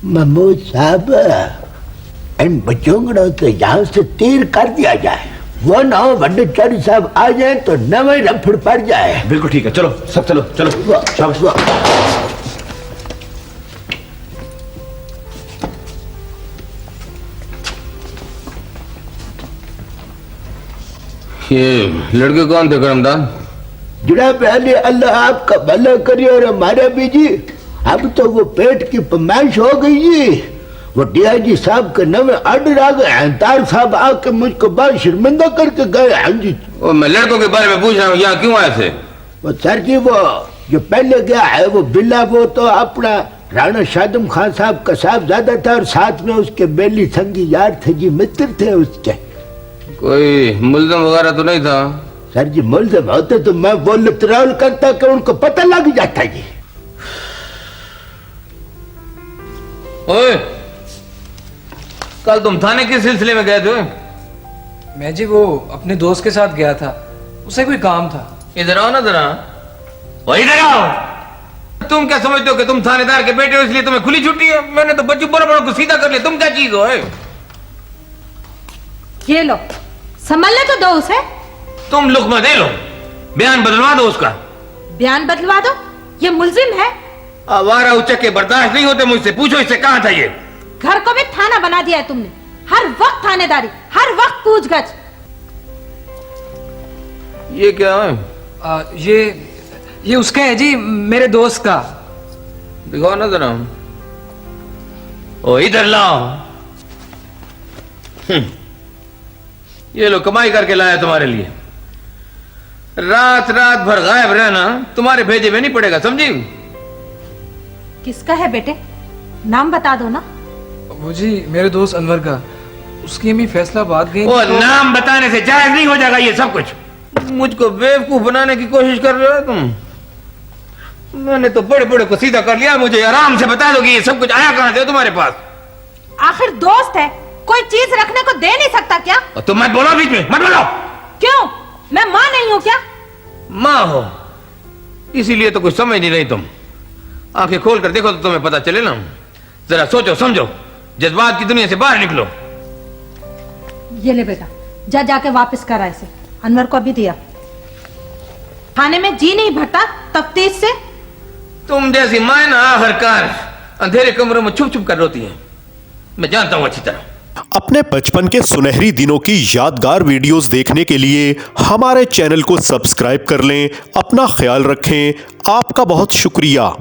महमूद साहब, इन बच्चों तो यहाँ से तीर कर दिया जाए, वो ना वड्डेचारी साहब आ जाए तो नवे रफड़ पड़ जाए। बिल्कुल ठीक है, चलो सब चलो चलो। शाबाश। ये लड़के कौन थे करमदान? जनाब पहले अल्लाह आपका भला करे और हमारा भी जी। अब तो वो पेट की फरमाइश हो गई जी। वो डीआईजी साहब के नवे ऑर्डर आ गए हैं, तार साहब आके मुझको बहुत शर्मिंदा करके गए हैं जी। वो मैं लड़कों के बारे में पूछ रहा हूँ, यहाँ क्यों आए थे? वो सर जी, वो जो पहले गया है वो बिल्ला, वो तो अपना राणा शादम खान साहब का साहबजादा था और साथ में उसके बेली संगी यार थे जी, मित्र थे उसके। कोई मुल्ज़म वगैरह तो नहीं था? सर जी मुल्ज़म होते तो मैं वो लिटराउल करता कि उनको पता लग जाता जी। ओए, कल तुम थाने किस सिलसिले में गए थे? मैं जी वो अपने दोस्त के साथ गया था, उसे कोई काम था। इधर आओ ना जरा। ओ इधर आओ। तुम क्या समझते हो कि तुम थानेदार के बेटे हो इसलिए तुम्हें खुली छुट्टी है? मैंने तो बच्चों बड़ों को सीधा कर लिया, तुम क्या चीज हो? ये लो, संभलने तो दो उसे। तुम लुकमा दे लो, बयान बदलवा दो उसका। बयान बदलवा दो? ये मुल्जिम है। आवारा उचक्के बर्दाश्त नहीं होते मुझसे, पूछो इससे कहाँ था ये? घर को भी थाना बना दिया है तुमने, हर वक्त थानेदारी, हर वक्त पूछगछ। ये क्या है? ये उसका है जी, मेरे दोस्त का। दिखाओ ना जरा। ओ इधर लाओ। ये लो, कमाई करके लाया तुम्हारे लिए। रात रात भर गायब रहना तुम्हारे भेजे में नहीं पड़ेगा, समझी? किसका है बेटे, नाम बता दो ना। वो जी मेरे दोस्त अनवर का, उसकी अम्मी फैसलाबाद गई। ओ नाम बताने से जायज नहीं हो जाएगा ये सब कुछ। मुझको बेवकूफ बनाने की कोशिश कर रहे हो तुम। मैंने तो बड़े बड़े को सीधा कर लिया, मुझे आराम से बता दो कि ये सब कुछ आया कहां से तुम्हारे पास? आखिर दोस्त है, कोई चीज रखने को दे नहीं सकता क्या? तुम मत बोलो बीच में, मत बोलो। क्यों, मैं माँ नहीं हूँ क्या? माँ हो, इसीलिए तो कुछ समझ नहीं रही तुम। आंखें खोल कर देखो तो तुम्हें पता चले ना। जरा सोचो समझो, जज्बात की दुनिया से बाहर निकलो। ये ले बेटा, जा जाके वापस करा इसे। अनवर को अभी दिया। थाने में जी नहीं भरता तफ्तीश से। तुम जैसी माँ ना आखिरकार अंधेरे कमरों में छुप छुप कर रोती है, मैं जानता हूं अच्छी तरह। अपने बचपन के सुनहरी दिनों की यादगार वीडियोस देखने के लिए हमारे चैनल को सब्सक्राइब कर लें। अपना ख्याल रखें। आपका बहुत शुक्रिया।